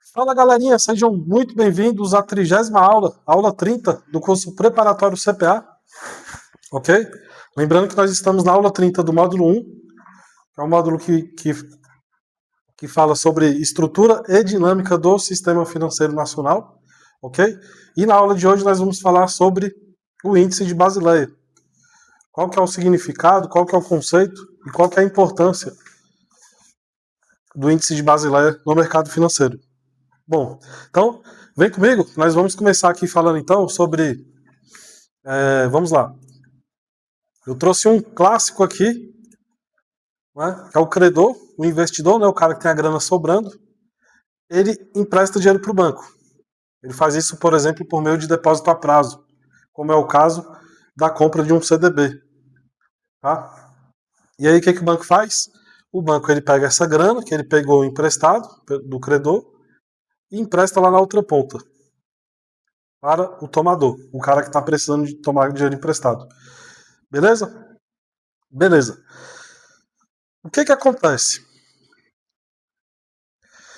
Fala galerinha, sejam muito bem-vindos à 30ª aula, aula 30 do curso preparatório CPA, ok? Lembrando que nós estamos na aula 30 do módulo 1, que é um módulo que fala sobre estrutura e dinâmica do sistema financeiro nacional, ok? E na aula de hoje nós vamos falar sobre o índice de Basileia. Qual que é o significado, qual que é o conceito e qual que é a importância do índice de Basileia no mercado financeiro. Bom, então, vem comigo, nós vamos começar aqui falando então sobre... vamos lá. Eu trouxe um clássico aqui, né, que é o credor, o investidor, né, o cara que tem a grana sobrando, ele empresta dinheiro para o banco. Ele faz isso, por exemplo, por meio de depósito a prazo, como é o caso da compra de um CDB. Tá? E aí o que o banco faz? O banco ele pega essa grana que ele pegou emprestado do credor e empresta lá na outra ponta para o tomador, o cara que está precisando de tomar dinheiro emprestado. Beleza? Beleza. O que acontece?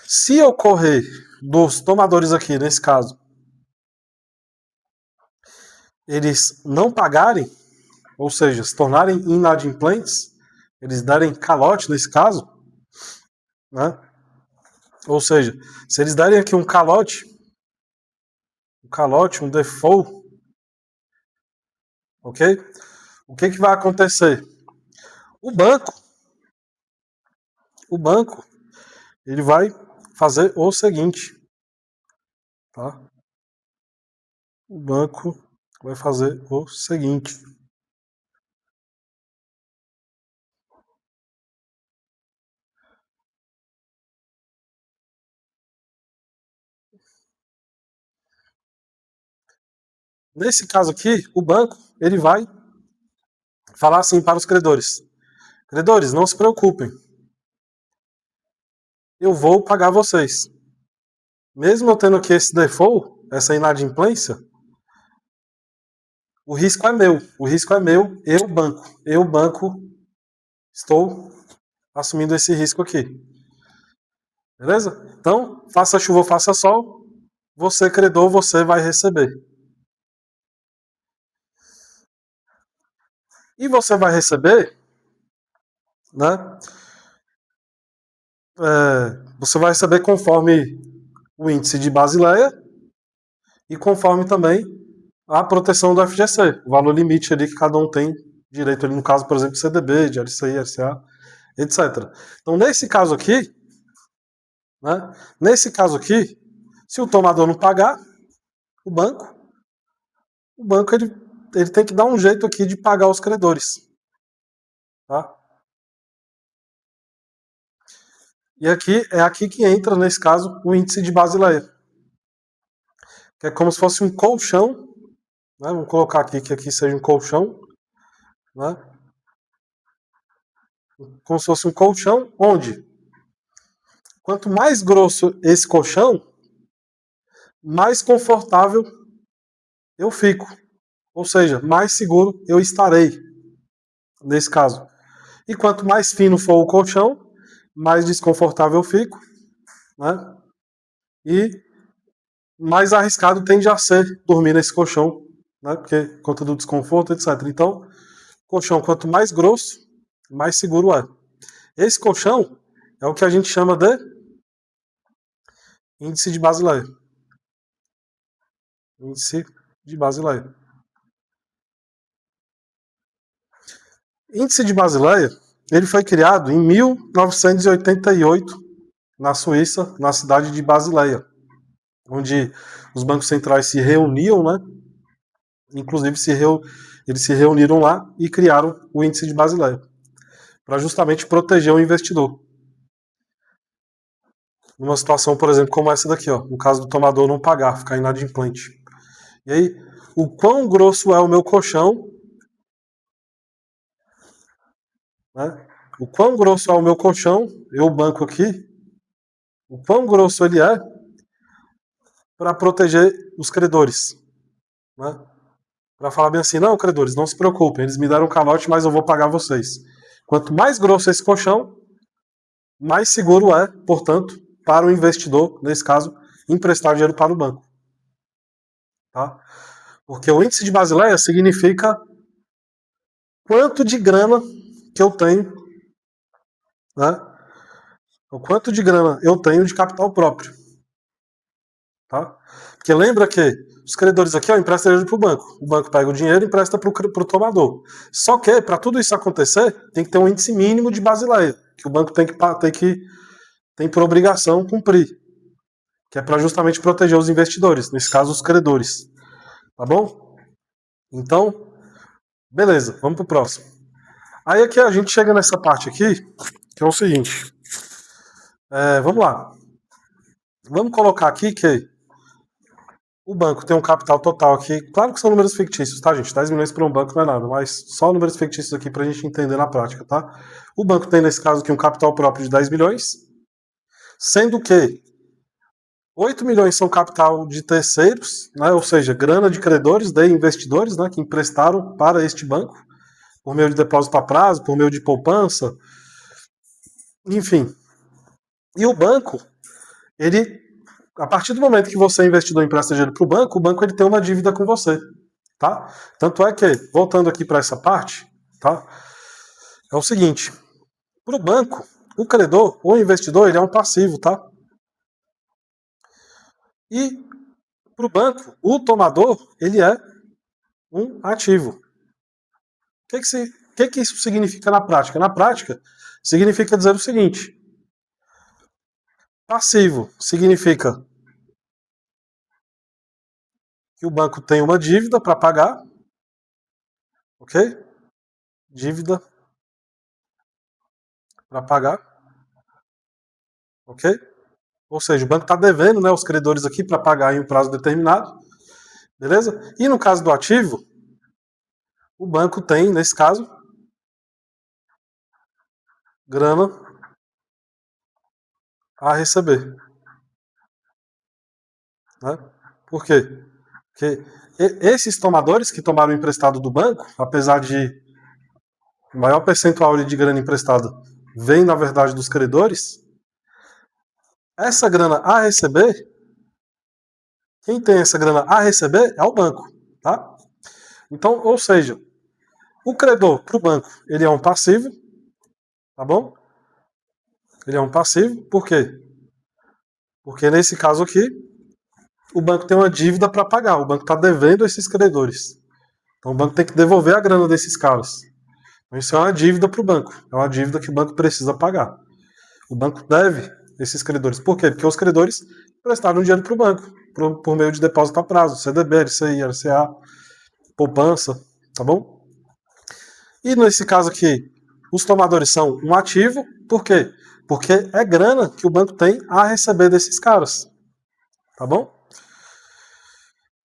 Se ocorrer dos tomadores aqui, nesse caso, eles não pagarem, ou seja, se tornarem inadimplentes, eles derem calote nesse caso, né? Ou seja, se eles derem aqui um calote, um default, ok? O que vai acontecer? O banco, ele vai fazer o seguinte, tá? O banco vai fazer o seguinte. Nesse caso aqui, o banco, ele vai falar assim para os credores. Credores, não se preocupem. Eu vou pagar vocês. Mesmo eu tendo aqui esse default, essa inadimplência, o risco é meu. O risco é meu, eu, banco, estou assumindo esse risco aqui. Beleza? Então, faça chuva ou faça sol, você, credor, você vai receber. E você vai receber, né? Você vai receber conforme o índice de Basileia e conforme também a proteção do FGC, o valor limite ali que cada um tem direito ali, no caso, por exemplo, CDB, de LCI, LCA, etc. Então, nesse caso aqui, né, se o tomador não pagar, o banco ele tem que dar um jeito aqui de pagar os credores. Tá? E aqui é aqui que entra, nesse caso, o índice de Basileia, que é como se fosse um colchão, né? Vamos colocar aqui que aqui seja um colchão, né? Como se fosse um colchão, onde quanto mais grosso esse colchão, mais confortável eu fico. Ou seja, mais seguro eu estarei, nesse caso. E quanto mais fino for o colchão, mais desconfortável eu fico, né? E mais arriscado tende a ser dormir nesse colchão, né? Porque conta do desconforto, etc. Então, colchão quanto mais grosso, mais seguro é. Esse colchão é o que a gente chama de índice de Basileia. Índice de Basileia. Índice de Basileia, ele foi criado em 1988 na Suíça, na cidade de Basileia, onde os bancos centrais se reuniam, né? Inclusive eles se reuniram lá e criaram o índice de Basileia, para justamente proteger o investidor. Numa situação, por exemplo, como essa daqui, ó, no caso do tomador não pagar, ficar inadimplente. E aí, o quão grosso é o meu colchão, né? O quão grosso é o meu colchão, eu banco aqui, o quão grosso ele é para proteger os credores, né? Para falar bem assim, não, credores, não se preocupem, eles me deram um calote, mas eu vou pagar vocês. Quanto mais grosso esse colchão, mais seguro é, portanto, para o investidor, nesse caso, emprestar dinheiro para o banco. Tá? Porque o índice de Basileia significa quanto de grana que eu tenho, né? O quanto de grana eu tenho de capital próprio. Tá? Porque lembra que os credores aqui emprestam dinheiro para o banco. O banco pega o dinheiro e empresta para o tomador. Só que, para tudo isso acontecer, tem que ter um índice mínimo de Basileia, que o banco tem por obrigação cumprir, que é para justamente proteger os investidores, nesse caso os credores. Tá bom? Então, beleza, vamos pro próximo. Aí aqui a gente chega nessa parte aqui, que é o seguinte. Vamos lá. Vamos colocar aqui que o banco tem um capital total aqui. Claro que são números fictícios, tá, gente? 10 milhões para um banco não é nada, mas só números fictícios aqui pra gente entender na prática, tá? O banco tem, nesse caso aqui, um capital próprio de 10 milhões, sendo que 8 milhões são capital de terceiros, né? Ou seja, grana de credores, de investidores, né? Que emprestaram para este banco, por meio de depósito a prazo, por meio de poupança, enfim. E o banco, ele, a partir do momento que você é investidor e empresta dinheiro para o banco ele tem uma dívida com você, tá? Tanto é que, voltando aqui para essa parte, tá? É o seguinte, para o banco, o credor, ou investidor, ele é um passivo, tá? E para o banco, o tomador, ele é um ativo. O que isso significa na prática? Na prática, significa dizer o seguinte, passivo significa que o banco tem uma dívida para pagar, ok? Dívida para pagar, ok? Ou seja, o banco está devendo, né, os credores aqui para pagar em um prazo determinado, beleza? E no caso do ativo, o banco tem, nesse caso, grana a receber. Né? Por quê? Porque esses tomadores que tomaram emprestado do banco, apesar de o maior percentual de grana emprestada vem, na verdade, dos credores, essa grana a receber, quem tem essa grana a receber é o banco. Tá? Então, ou seja, o credor para o banco, ele é um passivo, tá bom? Ele é um passivo, por quê? Porque nesse caso aqui, o banco tem uma dívida para pagar, o banco está devendo esses credores. Então o banco tem que devolver a grana desses caras. Então, isso é uma dívida para o banco, é uma dívida que o banco precisa pagar. O banco deve esses credores. Por quê? Porque os credores prestaram dinheiro para o banco, por meio de depósito a prazo, CDB, LCI, LCA, poupança, tá bom? E nesse caso aqui, os tomadores são um ativo, por quê? Porque é grana que o banco tem a receber desses caras, tá bom?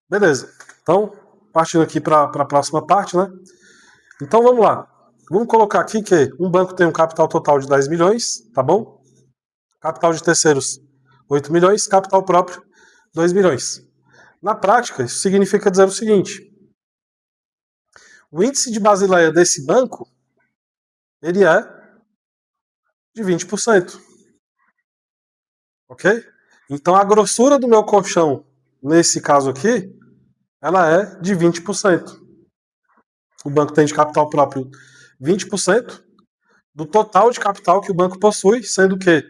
Beleza. Então, partindo aqui para a próxima parte, né? Então vamos lá. Vamos colocar aqui que um banco tem um capital total de 10 milhões, tá bom? Capital de terceiros, 8 milhões, capital próprio, 2 milhões. Na prática, isso significa dizer o seguinte, o índice de Basileia desse banco, ele é de 20%. Ok? Então a grossura do meu colchão, nesse caso aqui, ela é de 20%. O banco tem de capital próprio 20% do total de capital que o banco possui, sendo que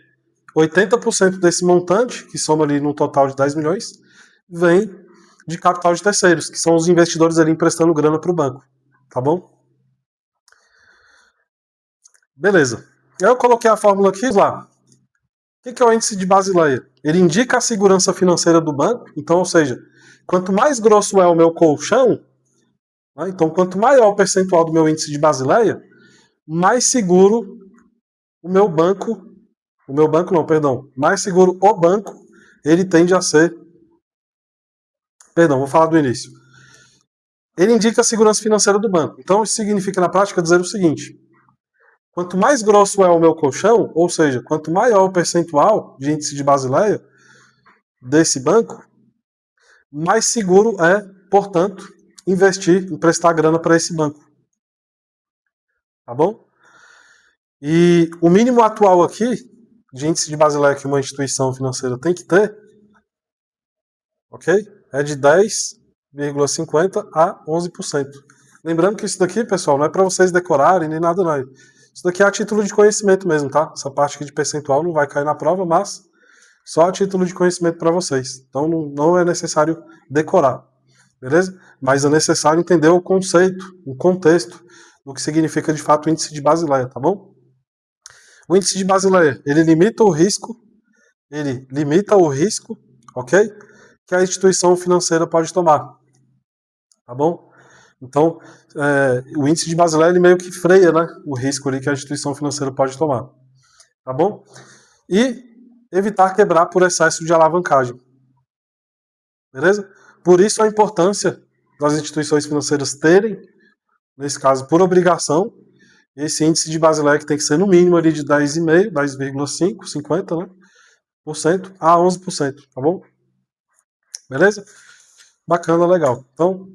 80% desse montante, que soma ali no total de 10 milhões, vem de capital de terceiros, que são os investidores ali emprestando grana para o banco. Tá bom? Beleza. Eu coloquei a fórmula aqui lá. O que é o índice de Basileia? Ele indica a segurança financeira do banco. Então, ou seja, quanto mais grosso é o meu colchão, né, então quanto maior o percentual do meu índice de Basileia, mais seguro mais seguro o banco, ele tende a ser. Perdão, vou falar do início. Ele indica a segurança financeira do banco. Então, isso significa na prática dizer o seguinte: quanto mais grosso é o meu colchão, ou seja, quanto maior o percentual de índice de Basileia desse banco, mais seguro é, portanto, emprestar grana para esse banco. Tá bom? E o mínimo atual aqui de índice de Basileia que uma instituição financeira tem que ter, ok? É de 10,50 a 11%. Lembrando que isso daqui, pessoal, não é para vocês decorarem nem nada, não. Isso daqui é a título de conhecimento mesmo, tá? Essa parte aqui de percentual não vai cair na prova, mas só a título de conhecimento para vocês. Então não é necessário decorar, beleza? Mas é necessário entender o conceito, o contexto do que significa de fato o índice de Basileia, tá bom? O índice de Basileia, ele limita o risco, ok? Que a instituição financeira pode tomar, tá bom? Então, o índice de Basileia ele meio que freia, né, o risco ali que a instituição financeira pode tomar, tá bom? E evitar quebrar por excesso de alavancagem, beleza? Por isso a importância das instituições financeiras terem, nesse caso por obrigação, esse índice de Basileia que tem que ser no mínimo ali de 10,5, 10,5, 50, né, por cento a 11%, tá bom? Beleza? Bacana, legal. Então,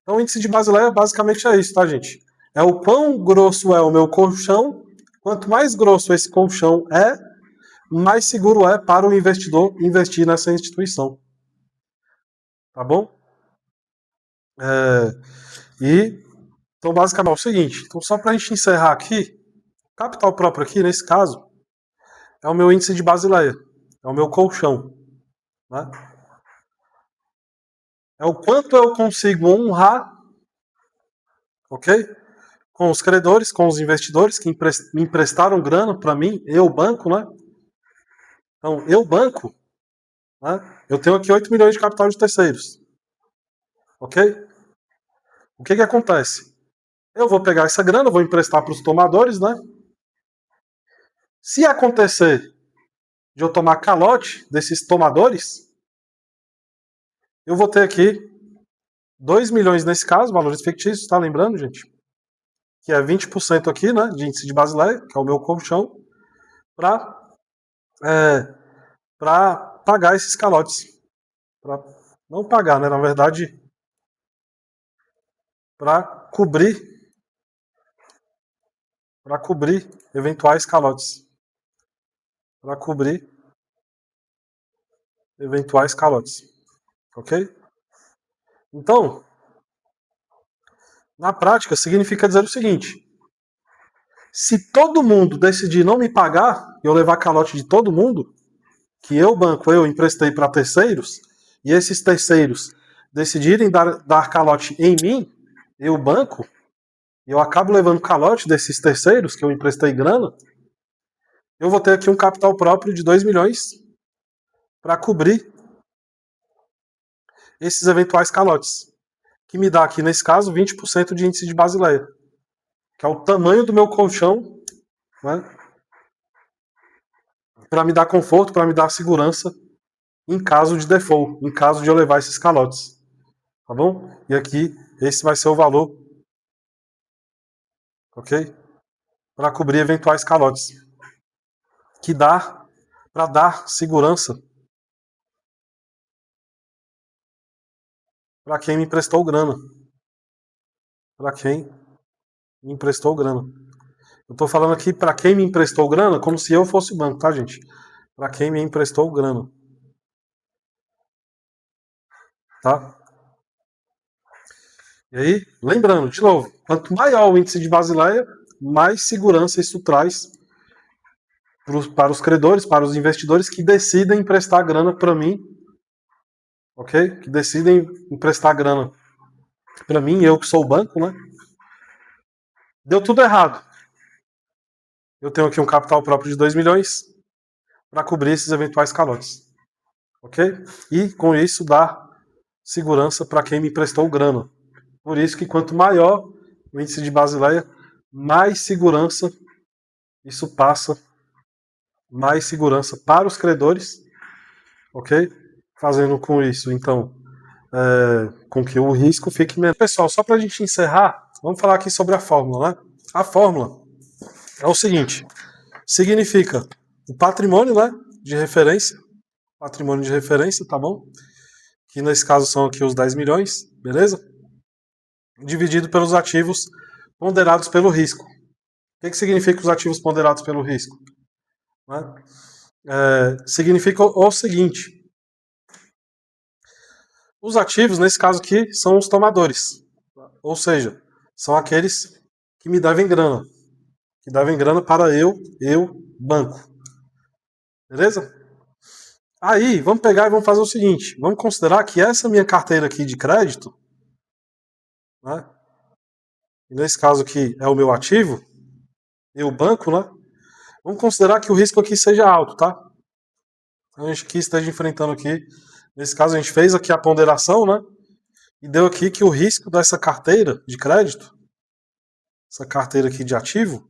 o índice de Basileia basicamente é isso, tá, gente? É o quão grosso é o meu colchão. Quanto mais grosso esse colchão é, mais seguro é para o investidor investir nessa instituição. Tá bom? Então, basicamente é o seguinte. Então, só para a gente encerrar aqui, capital próprio aqui, nesse caso, é o meu índice de Basileia. É o meu colchão. Né? É o quanto eu consigo honrar, ok? Com os credores, com os investidores que me emprestaram grana para mim, eu banco, né? Então, eu banco, né? Eu tenho aqui 8 milhões de capital de terceiros, ok? O que acontece? Eu vou pegar essa grana, vou emprestar para os tomadores, né? Se acontecer de eu tomar calote desses tomadores, eu vou ter aqui 2 milhões nesse caso, valores fictícios, tá lembrando, gente? Que é 20% aqui, né, de índice de Basileia, que é o meu colchão, para pagar esses calotes. Pra não pagar, né, na verdade, para cobrir eventuais calotes. Para cobrir eventuais calotes. Ok? Então, na prática, significa dizer o seguinte: se todo mundo decidir não me pagar, eu levar calote de todo mundo, que eu emprestei para terceiros, e esses terceiros decidirem dar calote em mim, eu banco, eu acabo levando calote desses terceiros, que eu emprestei grana, eu vou ter aqui um capital próprio de 2 milhões para cobrir esses eventuais calotes, que me dá aqui, nesse caso, 20% de índice de Basileia, que é o tamanho do meu colchão, né, para me dar conforto, para me dar segurança em caso de default, em caso de eu levar esses calotes. Tá bom? E aqui, esse vai ser o valor, ok? Para cobrir eventuais calotes. Que dá para dar segurança para quem me emprestou grana. Para quem me emprestou grana. Eu tô falando aqui para quem me emprestou grana como se eu fosse o banco, tá, gente? Para quem me emprestou grana. Tá? E aí, lembrando, de novo, quanto maior o índice de Basileia, mais segurança isso traz para os credores, para os investidores que decidem emprestar grana para mim, ok? Que decidem emprestar grana para mim, eu que sou o banco, né? Deu tudo errado. Eu tenho aqui um capital próprio de 2 milhões para cobrir esses eventuais calotes, ok? E com isso dá segurança para quem me emprestou grana. Por isso que quanto maior o índice de Basileia, mais segurança isso passa, mais segurança para os credores, ok? Fazendo com isso, então, com que o risco fique menor. Pessoal, só para a gente encerrar, vamos falar aqui sobre a fórmula, né? A fórmula é o seguinte: significa o patrimônio, né, de referência, tá bom? Que nesse caso são aqui os 10 milhões, beleza? Dividido pelos ativos ponderados pelo risco. O que significa os ativos ponderados pelo risco? né? Significa o seguinte: os ativos, nesse caso aqui, são os tomadores. Ou seja, são aqueles que me devem grana. Que devem grana para eu, banco. Beleza? Aí, vamos pegar e vamos fazer o seguinte. Vamos considerar que essa minha carteira aqui de crédito, né? Nesse caso aqui é o meu ativo, eu, banco, né? Vamos considerar que o risco aqui seja alto, tá? A gente aqui esteja enfrentando aqui. Nesse caso, a gente fez aqui a ponderação, né? E deu aqui que o risco dessa carteira de crédito, essa carteira aqui de ativo,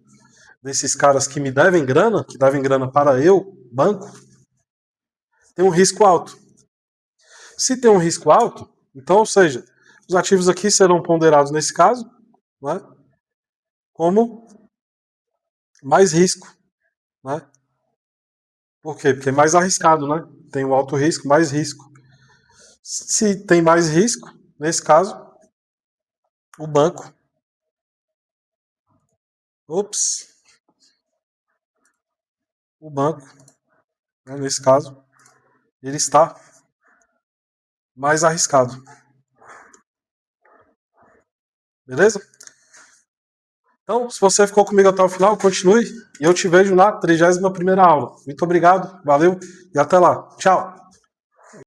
desses caras que me devem grana, que devem grana para eu, banco, tem um risco alto. Se tem um risco alto, então, ou seja, os ativos aqui serão ponderados nesse caso, né, como mais risco, né? Por quê? Porque é mais arriscado, né? Tem um alto risco, mais risco. Se tem mais risco, nesse caso, o banco, ops, o banco, né, nesse caso, ele está mais arriscado. Beleza? Então, se você ficou comigo até o final, continue e eu te vejo na 31ª aula. Muito obrigado, valeu e até lá. Tchau!